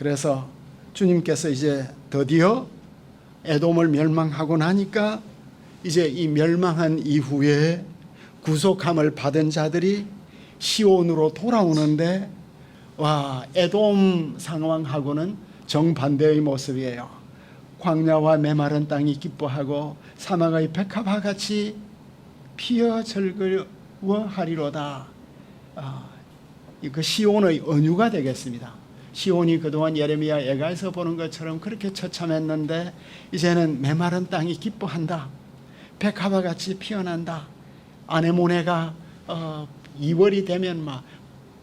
그래서 주님께서 이제 드디어 에돔을 멸망하고 나니까 이제 이 멸망한 이후에 구속함을 받은 자들이 시온으로 돌아오는데, 와, 에돔 상황하고는 정반대의 모습이에요. 광야와 메마른 땅이 기뻐하고 사막의 백합화 같이 피어 즐거워하리로다. 그 시온의 언유가 되겠습니다. 시온이 그동안 예레미야 애가에서 보는 것처럼 그렇게 처참했는데 이제는 메마른 땅이 기뻐한다. 백합화 같이 피어난다. 아네모네가 2월이 되면 막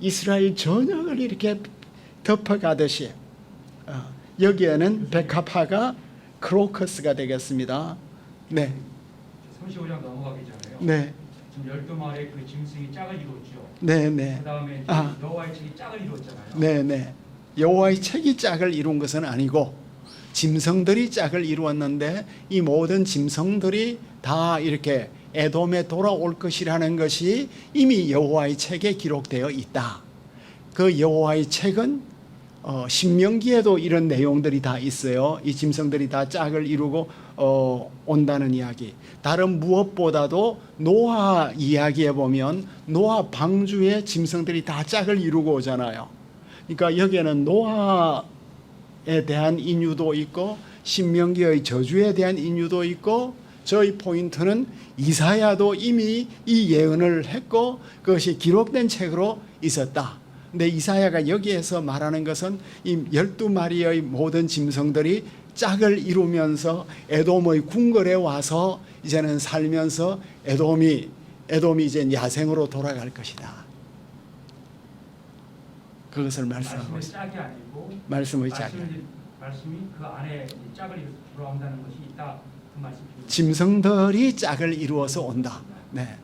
이스라엘 전역을 이렇게 덮어가듯이 여기에는 백합화가 크로커스가 되겠습니다. 네. 35장 넘어가기 전에요. 네. 지금 12마리의 그 짐승이 짝을 이루었죠. 네, 네. 그다음에 여호와의 책이 짝을 이루었잖아요. 네, 네. 여호와의 책이 짝을 이룬 것은 아니고 짐승들이 짝을 이루었는데 이 모든 짐승들이 다 이렇게 에돔에 돌아올 것이라는 것이 이미 여호와의 책에 기록되어 있다. 그 여호와의 책은 신명기에도 이런 내용들이 다 있어요. 이 짐승들이 다 짝을 이루고 온다는 이야기. 다른 무엇보다도 노아 이야기에 보면 노아 방주에 짐승들이 다 짝을 이루고 오잖아요. 그러니까 여기에는 노아에 대한 인유도 있고 신명기의 저주에 대한 인유도 있고, 저희 포인트는 이사야도 이미 이 예언을 했고 그것이 기록된 책으로 있었다. 근데 이사야가 여기에서 말하는 것은 이 12마리의 모든 짐승들이 짝을 이루면서 에돔의 궁궐에 와서 이제는 살면서 에돔이 이제 야생으로 돌아갈 것이다. 그것을 말씀하고 있습니다. 짝이 아니고 말씀의 짝이. 말씀이 그 안에 짝을 들어온다는 것이 있다. 그 말씀입니다. 짐승들이 짝을 이루어서 온다. 네.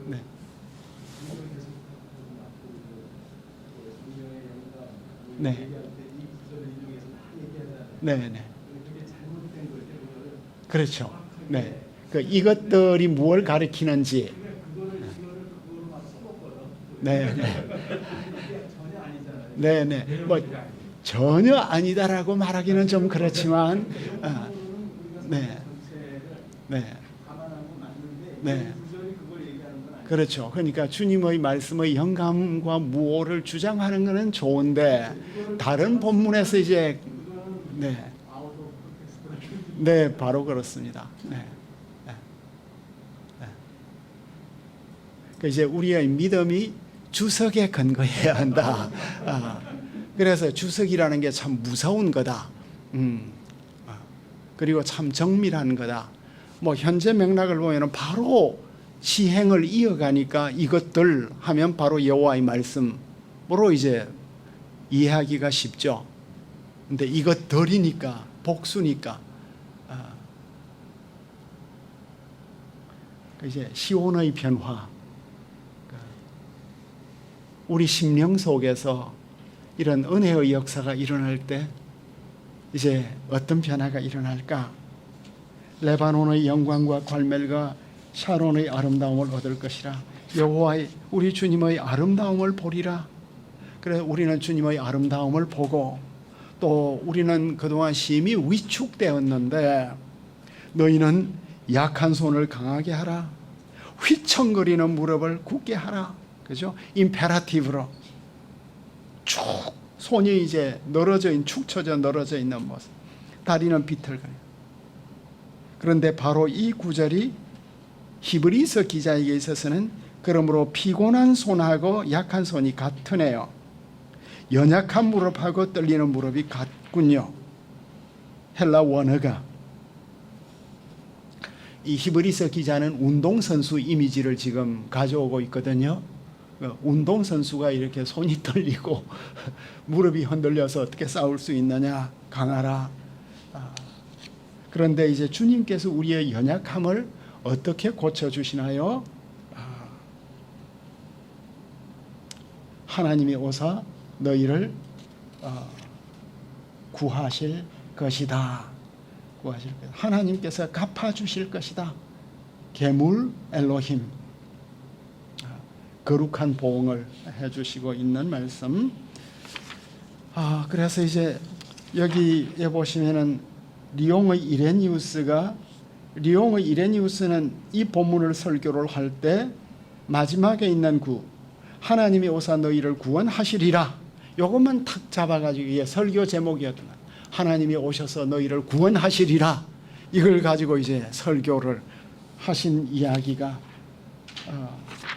네. 네. 네, 네. 그렇죠. 네. 그 이것들이 무엇을 가리키는지. 네, 네. 네, 네. 뭐 전혀 아니다라고 말하기는 좀 그렇지만, 네, 네, 네. 그렇죠. 그러니까 주님의 말씀의 영감과 무오를 주장하는 것은 좋은데 다른 본문에서 이제 네, 바로 그렇습니다. 네, 네, 네. 그 이제 우리의 믿음이 주석에 근거해야 한다. 그래서 주석이라는 게 참 무서운 거다. 그리고 참 정밀한 거다. 뭐 현재 맥락을 보면 바로 시행을 이어가니까 이것들 하면 바로 여호와의 말씀으로 이제 이해하기가 쉽죠. 근데 이것들이니까 복수니까 이제 시온의 변화, 우리 심령 속에서 이런 은혜의 역사가 일어날 때 이제 어떤 변화가 일어날까? 레바논의 영광과 갈멜과 샤론의 아름다움을 얻을 것이라. 여호와의 우리 주님의 아름다움을 보리라. 그래서 우리는 주님의 아름다움을 보고, 또 우리는 그동안 심히 위축되었는데 너희는 약한 손을 강하게 하라. 휘청거리는 무릎을 굳게 하라. 그죠? 임페라티브로 쭉 손이 이제 축 처져 늘어져 있는 모습, 다리는 비틀거려. 그런데 바로 이 구절이 히브리서 기자에게 있어서는 그러므로 피곤한 손하고 약한 손이 같으네요. 연약한 무릎하고 떨리는 무릎이 같군요. 헬라 원어가. 이 히브리서 기자는 운동선수 이미지를 지금 가져오고 있거든요. 운동선수가 이렇게 손이 떨리고 무릎이 흔들려서 어떻게 싸울 수 있느냐, 강하라. 그런데 이제 주님께서 우리의 연약함을 어떻게 고쳐주시나요? 하나님이 오사 너희를 구하실 것이다. 구하실 것이다. 하나님께서 갚아주실 것이다. 계물 엘로힘, 거룩한 보응을 해주시고 있는 말씀. 그래서 이제 여기에 보시면은 리옹의 이레니우스는 이 본문을 설교를 할 때 마지막에 있는 하나님이 오사 너희를 구원하시리라, 요것만 탁 잡아가지고 이게 설교 제목이었던 거예요. 하나님이 오셔서 너희를 구원하시리라, 이걸 가지고 이제 설교를 하신 이야기가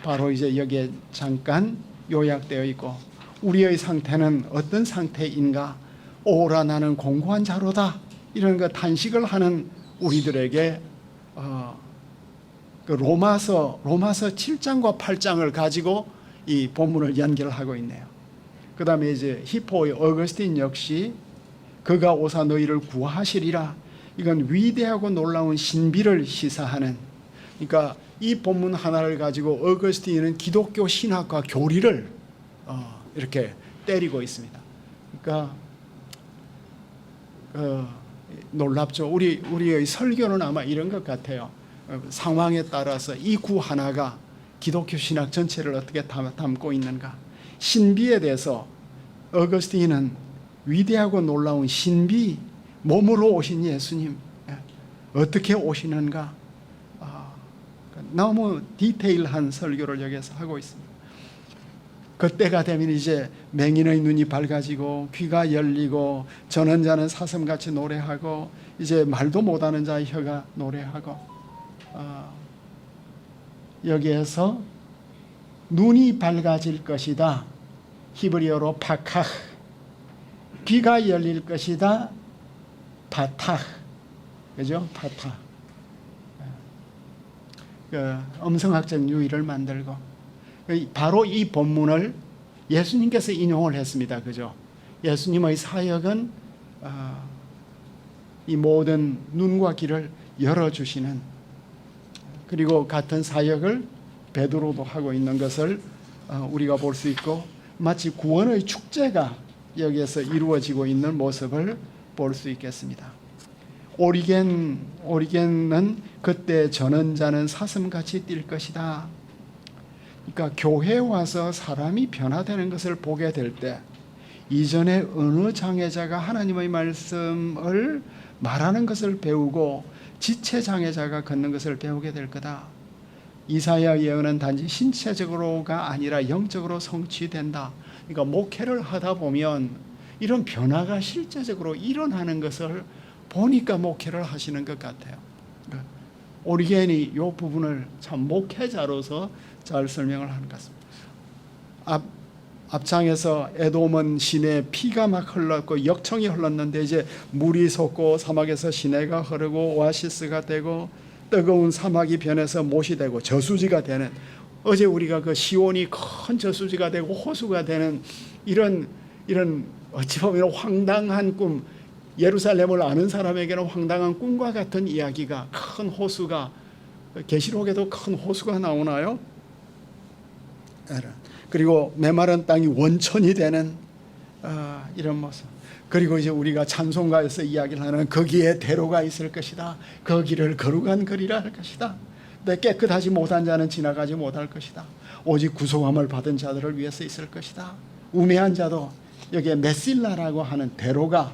바로 이제 여기에 잠깐 요약되어 있고, 우리의 상태는 어떤 상태인가? 오라 나는 공고한 자로다, 이런 거 탄식을 하는 우리들에게 그 로마서 7장과 8장을 가지고 이 본문을 연결하고 있네요. 그 다음에 이제 히포의 어거스틴 역시 그가 오사 너희를 구하시리라, 이건 위대하고 놀라운 신비를 시사하는, 그러니까 이 본문 하나를 가지고 어거스틴은 기독교 신학과 교리를 이렇게 때리고 있습니다. 그러니까 놀랍죠. 우리의 설교는 아마 이런 것 같아요. 상황에 따라서 이 구 하나가 기독교 신학 전체를 어떻게 담고 있는가. 신비에 대해서 어거스틴은 위대하고 놀라운 신비, 몸으로 오신 예수님 어떻게 오시는가, 너무 디테일한 설교를 여기서 하고 있습니다. 그때가 되면 이제 맹인의 눈이 밝아지고 귀가 열리고 저는 자는 사슴같이 노래하고 이제 말도 못하는 자의 혀가 노래하고, 여기에서 눈이 밝아질 것이다, 히브리어로 파카흐, 귀가 열릴 것이다, 파타흐, 그죠? 파타. 음성학적 유의를 만들고, 바로 이 본문을 예수님께서 인용을 했습니다. 그죠? 예수님의 사역은 이 모든 눈과 귀를 열어주시는, 그리고 같은 사역을 베드로도 하고 있는 것을 우리가 볼 수 있고, 마치 구원의 축제가 여기에서 이루어지고 있는 모습을 볼 수 있겠습니다. 오리겐은 그때 저는 자는 사슴같이 뛸 것이다. 그러니까 교회에 와서 사람이 변화되는 것을 보게 될 때 이전에 어느 장애자가 하나님의 말씀을 말하는 것을 배우고 지체 장애자가 걷는 것을 배우게 될 거다. 이사야 예언은 단지 신체적으로가 아니라 영적으로 성취된다. 그러니까 목회를 하다 보면 이런 변화가 실제적으로 일어나는 것을 보니까 목회를 하시는 것 같아요. 그러니까 오리겐이 이 부분을 참 목회자로서 잘 설명을 하는 것 같습니다. 앞장에서 에돔은 시내에 피가 막 흘렀고 역청이 흘렀는데 이제 물이 솟고 사막에서 시내가 흐르고 오아시스가 되고 뜨거운 사막이 변해서 못이 되고 저수지가 되는, 어제 우리가 그 시온이 큰 저수지가 되고 호수가 되는 이런 어찌 보면 황당한 꿈, 예루살렘을 아는 사람에게는 황당한 꿈과 같은 이야기가, 큰 호수가, 계시록에도 큰 호수가 나오나요? 그리고 메마른 땅이 원천이 되는 이런 모습. 그리고 이제 우리가 찬송가에서 이야기를 하는 거기에 대로가 있을 것이다. 그 길을 거룩한 거리라 할 것이다. 내 깨끗하지 못한 자는 지나가지 못할 것이다. 오직 구속함을 받은 자들을 위해서 있을 것이다. 우매한 자도 여기에 메실라라고 하는 대로가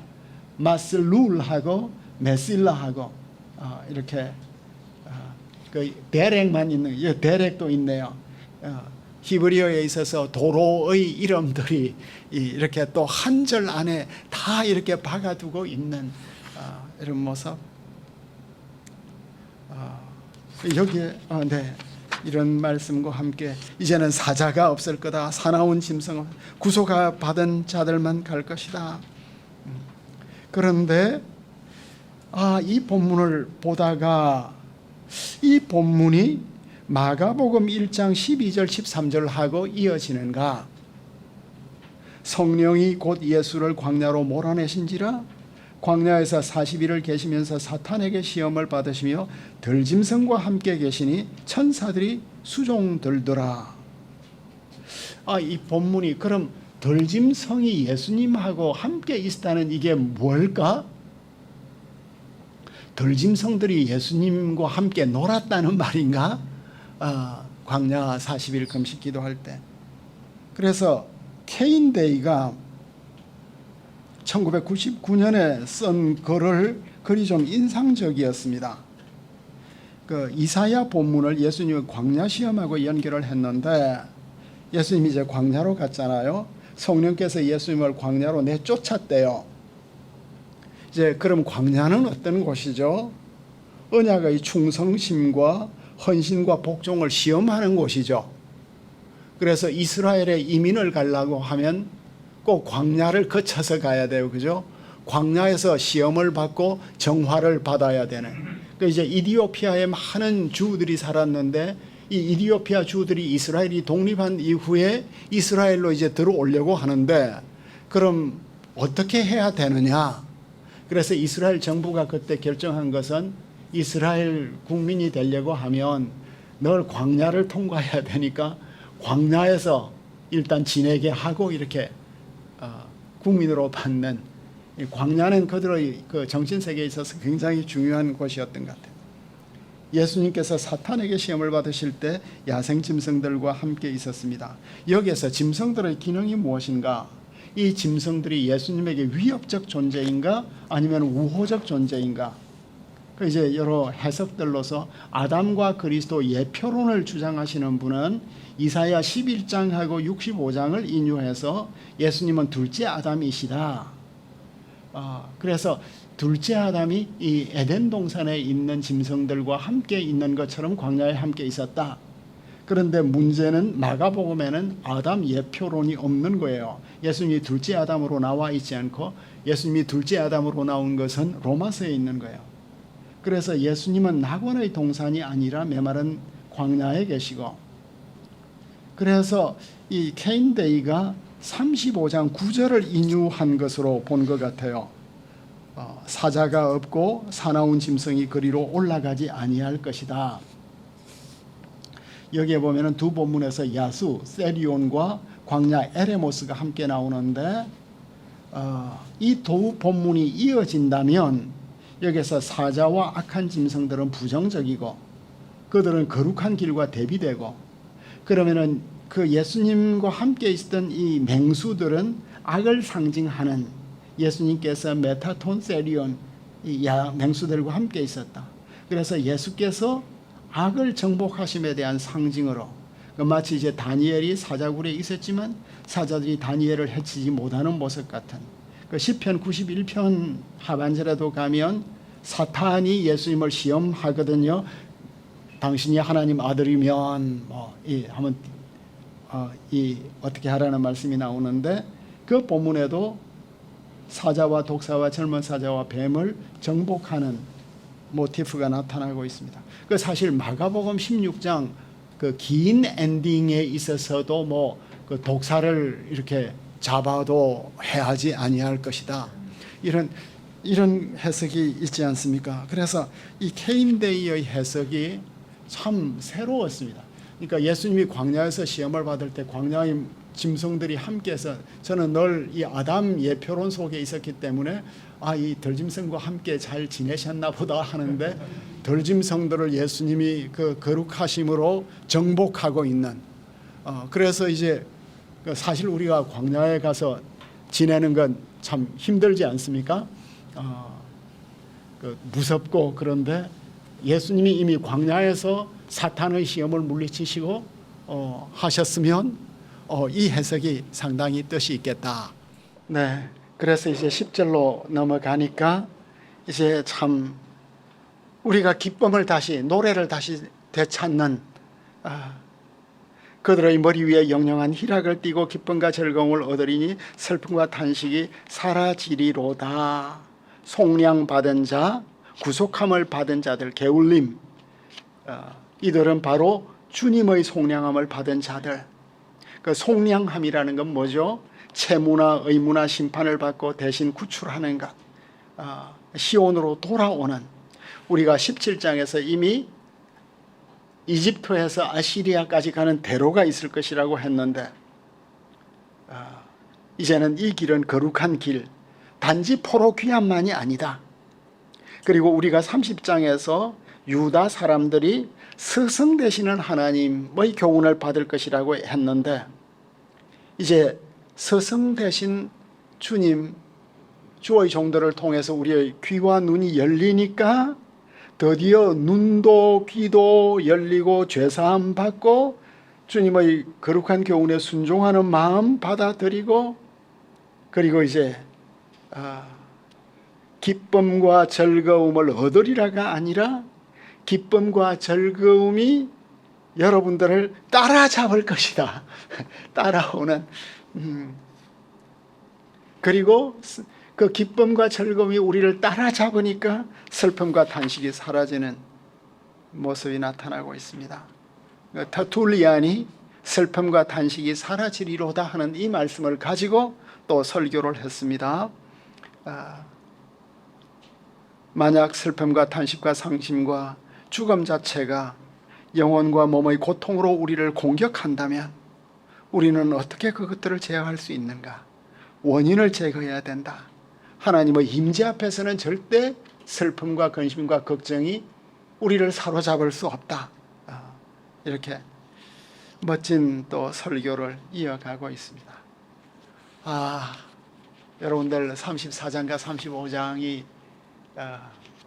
마슬룰하고 메실라하고 이렇게 그 대렉만 있는, 이 대렉도 있네요. 히브리어에 있어서 도로의 이름들이 이렇게 또 한 절 안에 다 이렇게 박아두고 있는 이런 모습. 여기에 네, 이런 말씀과 함께 이제는 사자가 없을 거다. 사나운 짐승은 구속을 받은 자들만 갈 것이다. 그런데 이 본문을 보다가 이 본문이 마가복음 1장 12절 13절하고 이어지는가? 성령이 곧 예수를 광야로 몰아내신지라 광야에서 40일을 계시면서 사탄에게 시험을 받으시며 들짐승과 함께 계시니 천사들이 수종들더라. 이 본문이 그럼 들짐승이 예수님하고 함께 있다는 이게 뭘까? 들짐승들이 예수님과 함께 놀았다는 말인가? 광야 40일 금식 기도할 때. 그래서 케인데이가 1999년에 쓴 글이 좀 인상적이었습니다. 그 이사야 본문을 예수님의 광야 시험하고 연결을 했는데, 예수님이 이제 광야로 갔잖아요. 성령께서 예수님을 광야로 내쫓았대요. 이제 그럼 광야는 어떤 곳이죠? 언약의 충성심과 헌신과 복종을 시험하는 곳이죠. 그래서 이스라엘에 이민을 가려고 하면 꼭 광야를 거쳐서 가야 돼요. 그죠? 광야에서 시험을 받고 정화를 받아야 되는. 그 이제 이디오피아에 많은 주들이 살았는데, 이 이디오피아 주들이 이스라엘이 독립한 이후에 이스라엘로 이제 들어오려고 하는데, 그럼 어떻게 해야 되느냐? 그래서 이스라엘 정부가 그때 결정한 것은, 이스라엘 국민이 되려고 하면 널 광야를 통과해야 되니까 광야에서 일단 지내게 하고, 이렇게 국민으로 받는, 광야는 그들의 그 정신세계에 있어서 굉장히 중요한 곳이었던 것 같아요. 예수님께서 사탄에게 시험을 받으실 때 야생 짐승들과 함께 있었습니다. 여기에서 짐승들의 기능이 무엇인가? 이 짐승들이 예수님에게 위협적 존재인가 아니면 우호적 존재인가? 그 이제 여러 해석들로서 아담과 그리스도 예표론을 주장하시는 분은 이사야 11장하고 65장을 인용해서 예수님은 둘째 아담이시다. 그래서 둘째 아담이 이 에덴 동산에 있는 짐승들과 함께 있는 것처럼 광야에 함께 있었다. 그런데 문제는 마가복음에는 아담 예표론이 없는 거예요. 예수님이 둘째 아담으로 나와 있지 않고, 예수님이 둘째 아담으로 나온 것은 로마서에 있는 거예요. 그래서 예수님은 낙원의 동산이 아니라 메마른 광야에 계시고, 그래서 이 케인데이가 35장 9절을 인유한 것으로 본 것 같아요. 사자가 없고 사나운 짐승이 그리로 올라가지 아니할 것이다. 여기에 보면은 두 본문에서 야수 세리온과 광야 에레모스가 함께 나오는데, 이 두 본문이 이어진다면 여기서 사자와 악한 짐승들은 부정적이고 그들은 거룩한 길과 대비되고, 그러면은 그 예수님과 함께 있었던 이 맹수들은 악을 상징하는, 예수님께서 메타톤 세리온 이 맹수들과 함께 있었다. 그래서 예수께서 악을 정복하심에 대한 상징으로, 마치 이제 다니엘이 사자굴에 있었지만 사자들이 다니엘을 해치지 못하는 모습 같은, 그 시편 91편 하반절에도 가면 사탄이 예수님을 시험하거든요. 당신이 하나님 아들이면 한번 어떻게 하라는 말씀이 나오는데, 그 본문에도 사자와 독사와 젊은 사자와 뱀을 정복하는 모티프가 나타나고 있습니다. 그 사실 마가복음 16장 그 긴 엔딩에 있어서도 그 독사를 이렇게 잡아도 해하지 아니할 것이다. 이런 해석이 있지 않습니까? 그래서 이 케인데이의 해석이 참 새로웠습니다. 그러니까 예수님이 광야에서 시험을 받을 때 광야의 짐승들이 함께해서, 저는 늘 이 아담 예표론 속에 있었기 때문에 이 들짐승과 함께 잘 지내셨나 보다 하는데, 들짐승들을 예수님이 그 거룩하심으로 정복하고 있는, 그래서 이제 사실 우리가 광야에 가서 지내는 건 참 힘들지 않습니까? 무섭고, 그런데 예수님이 이미 광야에서 사탄의 시험을 물리치시고 하셨으면 이 해석이 상당히 뜻이 있겠다. 네, 그래서 이제 10절로 넘어가니까 이제 참 우리가 기쁨을 다시, 노래를 다시 되찾는, 그들의 머리 위에 영영한 희락을 띠고 기쁨과 즐거움을 얻으리니 슬픔과 탄식이 사라지리로다. 속량 받은 자, 구속함을 받은 자들, 게울림, 이들은 바로 주님의 속량함을 받은 자들. 그 속량함이라는 건 뭐죠? 채무나 의무나 심판을 받고 대신 구출하는 것, 시온으로 돌아오는. 우리가 17장에서 이미 이집트에서 아시리아까지 가는 대로가 있을 것이라고 했는데, 이제는 이 길은 거룩한 길, 단지 포로 귀환만이 아니다. 그리고 우리가 30장에서 유다 사람들이 스승 되시는 하나님의 교훈을 받을 것이라고 했는데, 이제 스승 되신 주님, 주의 종들을 통해서 우리의 귀와 눈이 열리니까 드디어 눈도 귀도 열리고 죄사함 받고 주님의 거룩한 교훈에 순종하는 마음 받아들이고, 그리고 이제 기쁨과 즐거움을 얻으리라가 아니라 기쁨과 즐거움이 여러분들을 따라잡을 것이다. 따라오는. 그리고 그 기쁨과 즐거움이 우리를 따라잡으니까 슬픔과 탄식이 사라지는 모습이 나타나고 있습니다. 터툴리안이 슬픔과 탄식이 사라지리로다 하는 이 말씀을 가지고 또 설교를 했습니다. 만약 슬픔과 탄식과 상심과 죽음 자체가 영혼과 몸의 고통으로 우리를 공격한다면 우리는 어떻게 그것들을 제어할 수 있는가? 원인을 제거해야 된다. 하나님의 임재 앞에서는 절대 슬픔과 근심과 걱정이 우리를 사로잡을 수 없다. 이렇게 멋진 또 설교를 이어가고 있습니다. 여러분들 34장과 35장이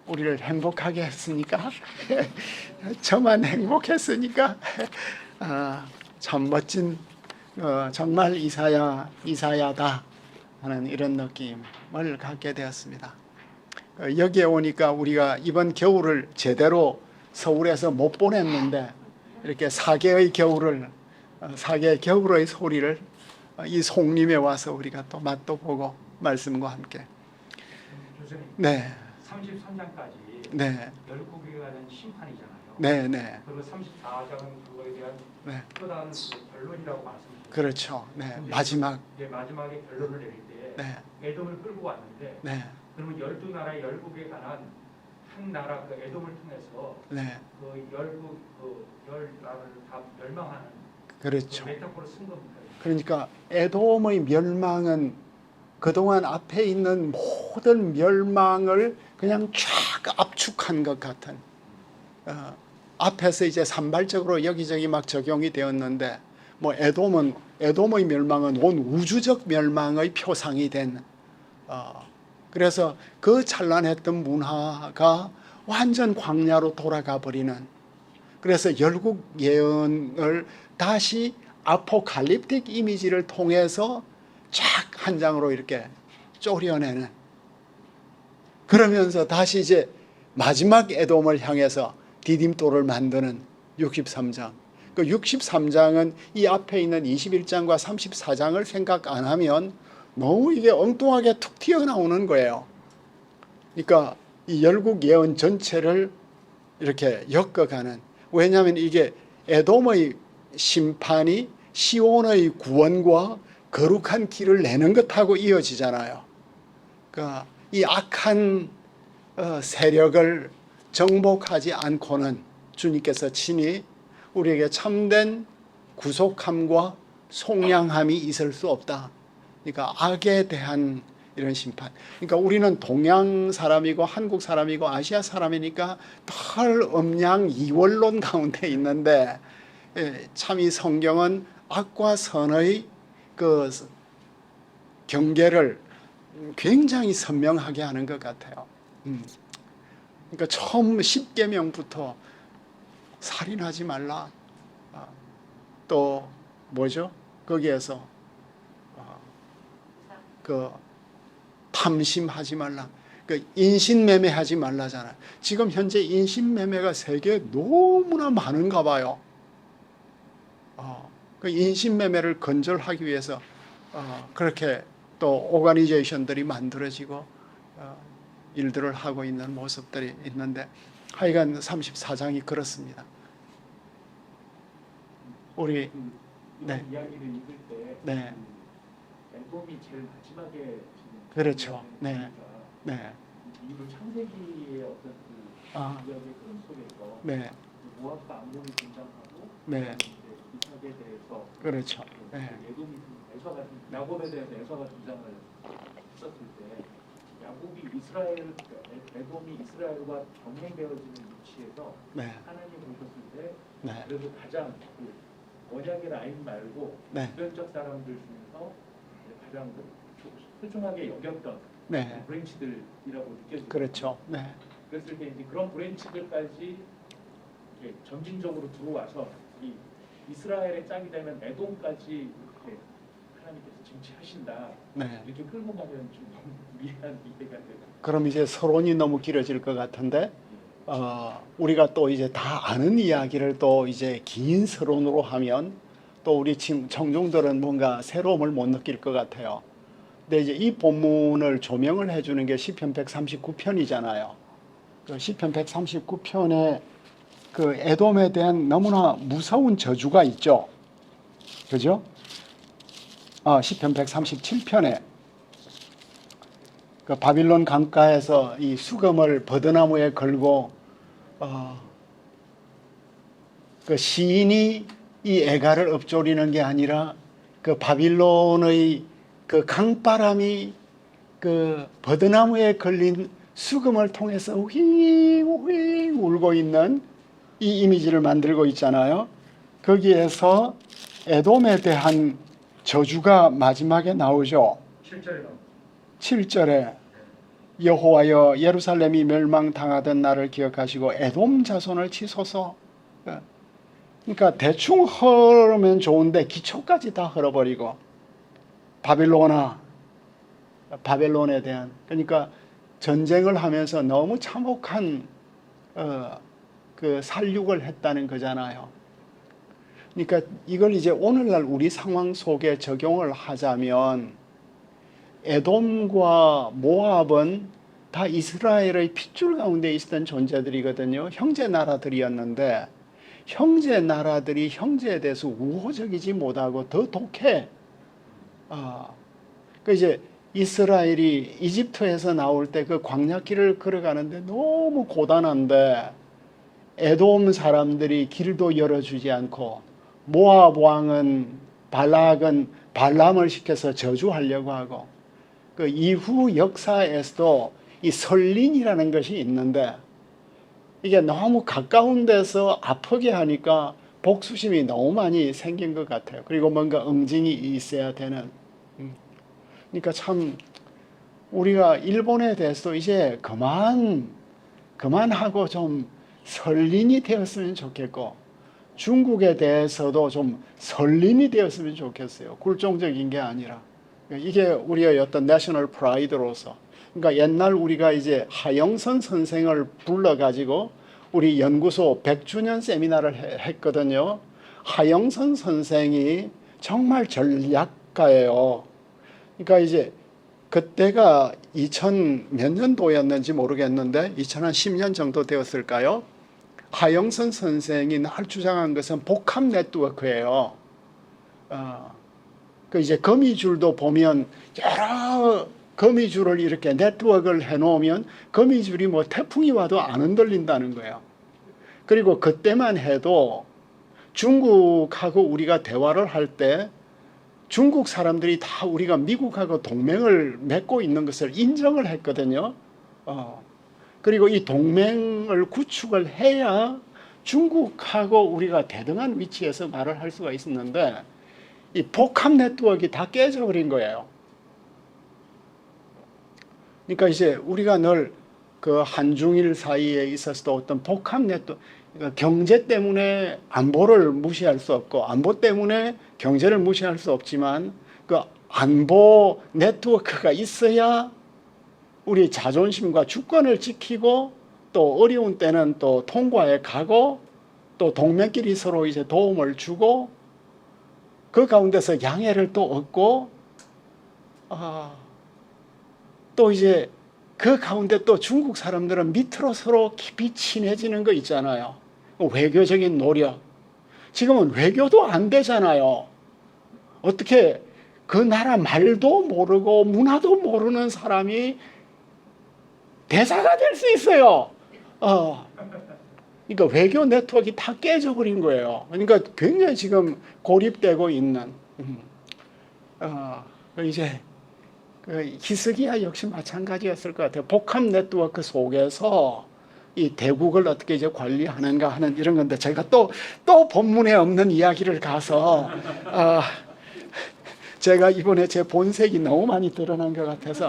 우리를 행복하게 했으니까 저만 행복했으니까 참 멋진 정말 이사야다 하는 이런 느낌을 갖게 되었습니다. 여기에 오니까 우리가 이번 겨울을 제대로 서울에서 못 보냈는데 이렇게 사계의 겨울의 소리를 이 송림에 와서 우리가 또 맛도 보고 말씀과 함께. 교수님, 네. 33장까지 네. 열국에 관한 심판이잖아요. 네, 네. 그리고 34장은 그거에 대한 네. 또 다른 결론이라고 말씀드렸죠. 그렇죠. 네. 마지막에 결론을 내릴 때 네. 에돔을 끌고 왔는데 네. 그러면 12나라의 열국에 관한 한 나라 그 에돔을 통해서 네. 그 열국 열 나라를 다 멸망하는 그렇죠. 그 메타포를 쓴 겁니다. 그러니까 에돔의 멸망은 그동안 앞에 있는 모든 멸망을 그냥 쫙 압축한 것 같은, 앞에서 이제 산발적으로 여기저기 막 적용이 되었는데, 뭐 에돔의 멸망은 온 우주적 멸망의 표상이 된, 그래서 그 찬란했던 문화가 완전 광야로 돌아가 버리는, 그래서 열국 예언을 다시 아포칼립틱 이미지를 통해서 쫙 한 장으로 이렇게 쪼려내는, 그러면서 다시 이제 마지막 에돔을 향해서 디딤돌을 만드는 63장. 그 63장은 이 앞에 있는 21장과 34장을 생각 안 하면 너무 이게 엉뚱하게 툭 튀어나오는 거예요. 그러니까 이 열국 예언 전체를 이렇게 엮어가는, 왜냐하면 이게 에돔의 심판이 시온의 구원과 거룩한 길을 내는 것하고 이어지잖아요. 그러니까 이 악한 세력을 정복하지 않고는 주님께서 친히 우리에게 참된 구속함과 속량함이 있을 수 없다. 그러니까 악에 대한 이런 심판. 그러니까 우리는 동양 사람이고 한국 사람이고 아시아 사람이니까 덜 음양 이원론 가운데 있는데, 참 이 성경은 악과 선의 그 경계를 굉장히 선명하게 하는 것 같아요. 그러니까 처음 10계명부터 살인하지 말라. 또 뭐죠? 거기에서 그 탐심하지 말라. 그 인신매매하지 말라잖아요. 지금 현재 인신매매가 세계에 너무나 많은가 봐요. 그 인신매매를 건절하기 위해서 그렇게 또 오가니제이션들이 만들어지고 일들을 하고 있는 모습들이 있는데, 하여간 34장이 그렇습니다. 우리 네. 이야기를 읽을 때 네. 에돔이 제일 마지막에 그렇죠. 네. 네. 이후 창세기의 어떤 그 이야기의 흐름 속에서 네. 모압과 암몬이 등장하고 네. 이삭에 대해서 그렇죠. 네. 에돔이 에서가 야곱에 대해서 에서가 등장을 했었을 때 야곱이 에돔이 이스라엘과 병행되어지는 위치에서 네. 하나님 보셨을 때 네. 그래도 가장 그 언약의 라인 말고 네. 주변적 사람들 중에서 가장 소중하게 여겼던 네. 브랜치들이라고 느껴지죠. 그렇죠. 네. 그랬을 때 이제 그런 브랜치들까지 이렇게 점진적으로 들어와서 이 이스라엘의 짝이 되는 에돔까지 이렇게 하나님께서 징치하신다. 네. 이렇게 끌고 가면 좀 너무 미안 이해가 되고. 그럼 이제 서론이 너무 길어질 것 같은데 우리가 또 이제 다 아는 이야기를 또 이제 긴 서론으로 하면 또 우리 지금 청중들은 뭔가 새로움을 못 느낄 것 같아요. 근데 이제 이 본문을 조명을 해주는 게 시편 139편이잖아요. 그 시편 139편에 그 에돔에 대한 너무나 무서운 저주가 있죠. 그죠? 시편 137편에 그 바빌론 강가에서 이 수금을 버드나무에 걸고 그 시인이 이 애가를 읊조리는 게 아니라 그 바빌론의 그 강바람이 그 버드나무에 걸린 수금을 통해서 휘잉 울고 있는 이 이미지를 만들고 있잖아요. 거기에서 에돔에 대한 저주가 마지막에 나오죠. 7절에 나옵니다. 7절에 여호와여 예루살렘이 멸망당하던 날을 기억하시고 에돔 자손을 치소서. 그러니까 대충 흐르면 좋은데 기초까지 다 흘러버리고 바벨론에 대한 그러니까 전쟁을 하면서 너무 참혹한 그 살육을 했다는 거잖아요. 그러니까 이걸 이제 오늘날 우리 상황 속에 적용을 하자면 에돔과 모압은 다 이스라엘의 핏줄 가운데 있었던 존재들이거든요. 형제 나라들이었는데 형제 나라들이 형제에 대해서 우호적이지 못하고 더 독해. 그 이제 이스라엘이 이집트에서 나올 때 그 광야길을 걸어가는데 너무 고단한데 에돔 사람들이 길도 열어주지 않고 모압 왕은 발락은 발람을 시켜서 저주하려고 하고 그 이후 역사에서도 이 설린이라는 것이 있는데 이게 너무 가까운 데서 아프게 하니까 복수심이 너무 많이 생긴 것 같아요. 그리고 뭔가 응징이 있어야 되는. 그러니까 참 우리가 일본에 대해서 이제 그만하고 좀 설린이 되었으면 좋겠고 중국에 대해서도 좀 설린이 되었으면 좋겠어요. 굴종적인 게 아니라. 이게 우리의 어떤 내셔널 프라이드로서. 그러니까 옛날 우리가 이제 하영선 선생을 불러가지고 우리 연구소 100주년 세미나를 했거든요. 하영선 선생이 정말 전략가예요. 그러니까 이제 그때가 2000 몇 년도였는지 모르겠는데 2010년 정도 되었을까요? 하영선 선생이 늘 주장한 것은 복합 네트워크예요. 그 이제 거미줄도 보면 여러 거미줄을 이렇게 네트워크를 해놓으면 거미줄이 뭐 태풍이 와도 안 흔들린다는 거예요. 그리고 그때만 해도 중국하고 우리가 대화를 할 때 중국 사람들이 다 우리가 미국하고 동맹을 맺고 있는 것을 인정을 했거든요. 그리고 이 동맹을 구축을 해야 중국하고 우리가 대등한 위치에서 말을 할 수가 있었는데 이 복합 네트워크가 다 깨져버린 거예요. 그러니까 이제 우리가 늘 그 한중일 사이에 있어서도 어떤 복합 네트워크, 그러니까 경제 때문에 안보를 무시할 수 없고 안보 때문에 경제를 무시할 수 없지만 그 안보 네트워크가 있어야 우리 자존심과 주권을 지키고 또 어려운 때는 또 통과해 가고 또 동맹끼리 서로 이제 도움을 주고 그 가운데서 양해를 또 얻고 또 이제 그 가운데 또 중국 사람들은 밑으로 서로 깊이 친해지는 거 있잖아요. 외교적인 노력. 지금은 외교도 안 되잖아요. 어떻게 그 나라 말도 모르고 문화도 모르는 사람이 대사가 될 수 있어요. 그러니까 외교 네트워크가 다 깨져버린 거예요. 그러니까 굉장히 지금 고립되고 있는. 이제 히스기야 역시 마찬가지였을 것 같아요. 복합 네트워크 속에서 이 대국을 어떻게 이제 관리하는가 하는 이런 건데 제가 또 본문에 없는 이야기를 가서 제가 이번에 제 본색이 너무 많이 드러난 것 같아서